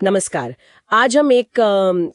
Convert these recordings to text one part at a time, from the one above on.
नमस्कार। आज हम एक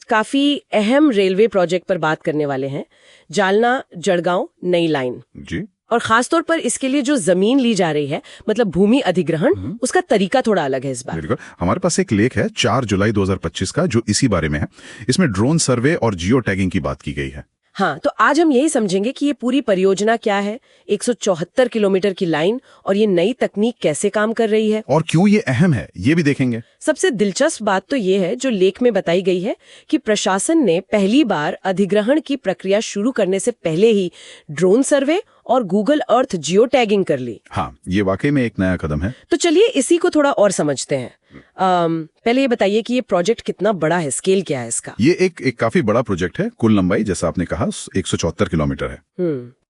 काफी अहम रेलवे प्रोजेक्ट पर बात करने वाले हैं, जालना जड़गांव नई लाइन जी। और खास तौर पर इसके लिए जो जमीन ली जा रही है, मतलब भूमि अधिग्रहण, उसका तरीका थोड़ा अलग है इस बार। बिल्कुल। हमारे पास एक लेख है 4 जुलाई 2025 का जो इसी बारे में है। इसमें ड्रोन सर्वे और जियो टैगिंग की बात की गई है। हाँ, तो आज हम यही समझेंगे कि ये पूरी परियोजना क्या है, 174 किलोमीटर की लाइन, और ये नई तकनीक कैसे काम कर रही है और क्यों ये अहम है ये भी देखेंगे। सबसे दिलचस्प बात तो ये है जो लेख में बताई गई है कि प्रशासन ने पहली बार अधिग्रहण की प्रक्रिया शुरू करने से पहले ही ड्रोन सर्वे और गूगल अर्थ जियो टैगिंग कर ली। हाँ, ये वाकई में एक नया कदम है। तो चलिए इसी को थोड़ा और समझते हैं। पहले ये बताइए कि ये प्रोजेक्ट कितना बड़ा है, स्केल क्या है इसका? ये एक काफी बड़ा प्रोजेक्ट है। कुल लंबाई जैसा आपने कहा 174 किलोमीटर है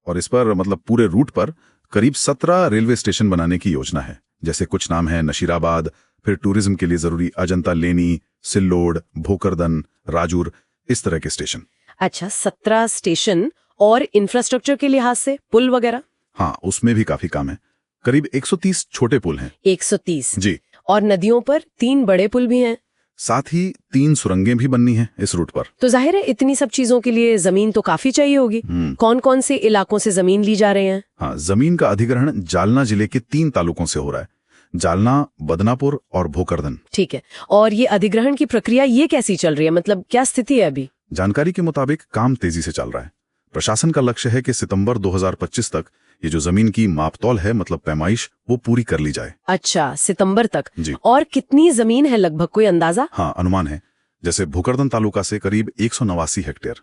और इस पर मतलब पूरे रूट पर करीब 17 रेलवे स्टेशन बनाने की योजना है। जैसे कुछ नाम है नशीराबाद, फिर टूरिज्म के लिए जरूरी अजंता लेनी, सिल्लोड, भोकरदन, राजूर, इस तरह के स्टेशन। अच्छा, 17 स्टेशन। और इंफ्रास्ट्रक्चर के लिहाज से पुल वगैरह? हाँ, उसमें भी काफी काम है। करीब 130 छोटे पुल हैं। 130 जी। और नदियों पर 3 बड़े पुल भी हैं। साथ ही 3 सुरंगें भी बननी हैं इस रूट पर। तो जाहिर है इतनी सब चीजों के लिए जमीन तो काफी चाहिए होगी। कौन कौन से इलाकों से जमीन ली जा रहे हैं? हाँ, जमीन का अधिग्रहण जालना जिले के 3 तालुकों से हो रहा है, जालना, बदनापुर और भोकरदन। ठीक है। और ये अधिग्रहण की प्रक्रिया ये कैसी चल रही है, मतलब क्या स्थिति है अभी? जानकारी के मुताबिक काम तेजी से चल रहा है। प्रशासन का लक्ष्य है कि सितंबर 2025 तक ये जो जमीन की मापतौल है, मतलब पैमाइश, वो पूरी कर ली जाए। अच्छा, सितंबर तक। जी। और कितनी जमीन है लगभग, कोई अंदाजा? हाँ, अनुमान है। जैसे भोकरदन तालुका से करीब 189 हेक्टेयर,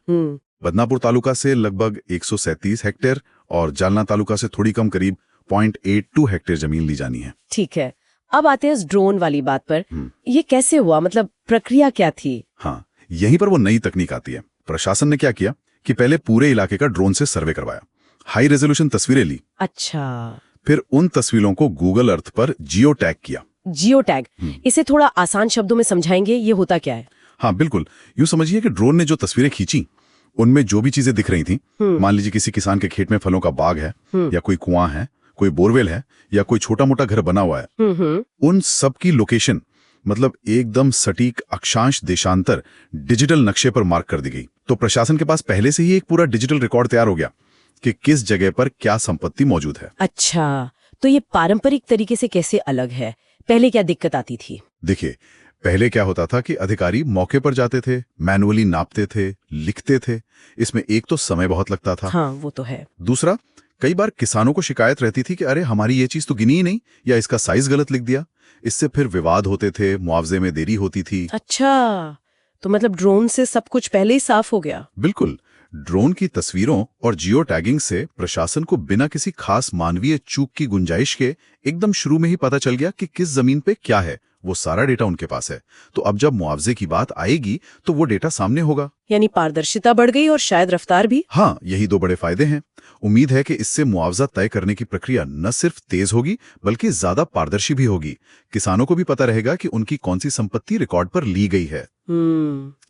बदनापुर तालुका से लगभग 137 हेक्टेयर और जालना तालुका से थोड़ी कम करीब 0.82 हेक्टेयर जमीन ली जानी है। ठीक है। अब आते हैं इस ड्रोन वाली बात पर। ये कैसे हुआ, मतलब प्रक्रिया क्या थी? हाँ, यहीं पर वो नई तकनीक आती है। प्रशासन ने क्या किया कि पहले पूरे इलाके का ड्रोन से सर्वे करवाया, हाई रेजोल्यूशन तस्वीरें ली। अच्छा। फिर उन तस्वीरों को गूगल अर्थ पर जियो टैग किया। जियो टैग, इसे थोड़ा आसान शब्दों में समझाएंगे, ये होता क्या है? हाँ बिल्कुल, यूं समझिए कि ड्रोन ने जो तस्वीरें खींची उनमें जो भी चीजें दिख रही थी, मान लीजिए किसी किसान के खेत में फलों का बाग है, या कोई कुआं है, कोई बोरवेल है, या कोई छोटा मोटा घर बना हुआ है, उन सब की लोकेशन मतलब एकदम सटीक अक्षांश देशांतर डिजिटल नक्शे पर मार्क कर दी गई। तो प्रशासन के पास पहले से ही एक पूरा डिजिटल रिकॉर्ड तैयार हो गया कि किस जगह पर क्या संपत्ति मौजूद है। अच्छा, तो ये पारंपरिक तरीके से कैसे अलग है? पहले क्या दिक्कत आती थी? देखिए, पहले क्या होता था कि अधिकारी मौके पर जाते थे, मैनुअली नापते थे, लिखते थे। इसमें एक तो समय बहुत लगता था। हाँ, वो तो है। दूसरा, कई बार किसानों को शिकायत रहती थी कि अरे हमारी ये चीज तो गिनी ही नहीं, या इसका साइज गलत लिख दिया। इससे फिर विवाद होते थे, मुआवजे में देरी होती थी। अच्छा, तो मतलब ड्रोन से सब कुछ पहले ही साफ हो गया? बिल्कुल। ड्रोन की तस्वीरों और जियो टैगिंग से प्रशासन को बिना किसी खास मानवीय चूक की गुंजाइश के एकदम शुरू में ही पता चल गया कि किस जमीन पे क्या है। वो सारा डेटा उनके पास है। तो अब जब मुआवजे की बात आएगी तो वो डेटा सामने होगा। यानी पारदर्शिता बढ़ गई और शायद रफ्तार भी। हाँ, यही 2 बड़े फायदे हैं। उम्मीद है कि इससे मुआवजा तय करने की प्रक्रिया न सिर्फ तेज होगी बल्कि ज्यादा पारदर्शी भी होगी। किसानों को भी पता रहेगा कि उनकी कौन सी संपत्ति रिकॉर्ड पर ली गई है।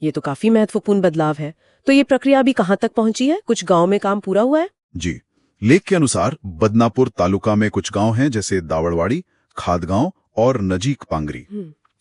ये तो काफी महत्वपूर्ण बदलाव है। तो ये प्रक्रिया अभी कहाँ तक पहुंची है? कुछ गांव में काम पूरा हुआ है? जी, लेख के अनुसार बदनापुर तालुका में कुछ गांव हैं, जैसे दावड़वाड़ी, खादगांव और नजीक पांगरी।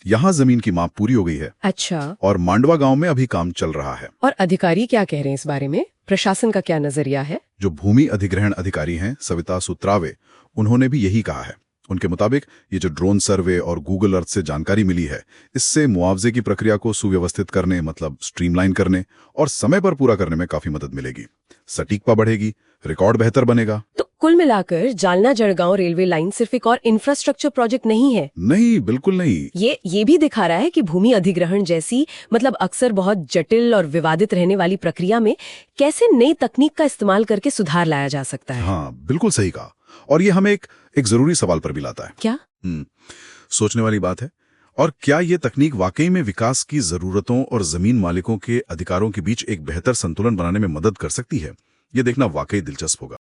यहाँ जमीन की माप पूरी हो गई है। अच्छा। और मांडवा गांव में अभी काम चल रहा है। और अधिकारी क्या कह रहे हैं इस बारे में? प्रशासन का क्या नजरिया है? जो भूमि अधिग्रहण अधिकारी हैं, सविता सुत्रावे, उन्होंने भी यही कहा है। उनके मुताबिक ये जो ड्रोन सर्वे और गूगल अर्थ से जानकारी मिली है, इससे मुआवजे की प्रक्रिया को सुव्यवस्थित करने, मतलब स्ट्रीमलाइन करने और समय पर पूरा करने में काफी मदद मिलेगी। सटीकता बढ़ेगी, रिकॉर्ड बेहतर बनेगा। तो कुल मिलाकर जालना जड़गांव रेलवे लाइन सिर्फ एक और इंफ्रास्ट्रक्चर प्रोजेक्ट नहीं है? नहीं, बिल्कुल नहीं। ये भी दिखा रहा है कि भूमि अधिग्रहण जैसी, मतलब अक्सर बहुत जटिल और विवादित रहने वाली प्रक्रिया में कैसे नई तकनीक का इस्तेमाल करके सुधार लाया जा सकता है। हाँ, बिल्कुल सही कहा। और ये हमें एक जरूरी सवाल पर भी लाता है। क्या? सोचने वाली बात है। और क्या ये तकनीक वाकई में विकास की जरूरतों और जमीन मालिकों के अधिकारों के बीच एक बेहतर संतुलन बनाने में मदद कर सकती है? ये देखना वाकई दिलचस्प होगा।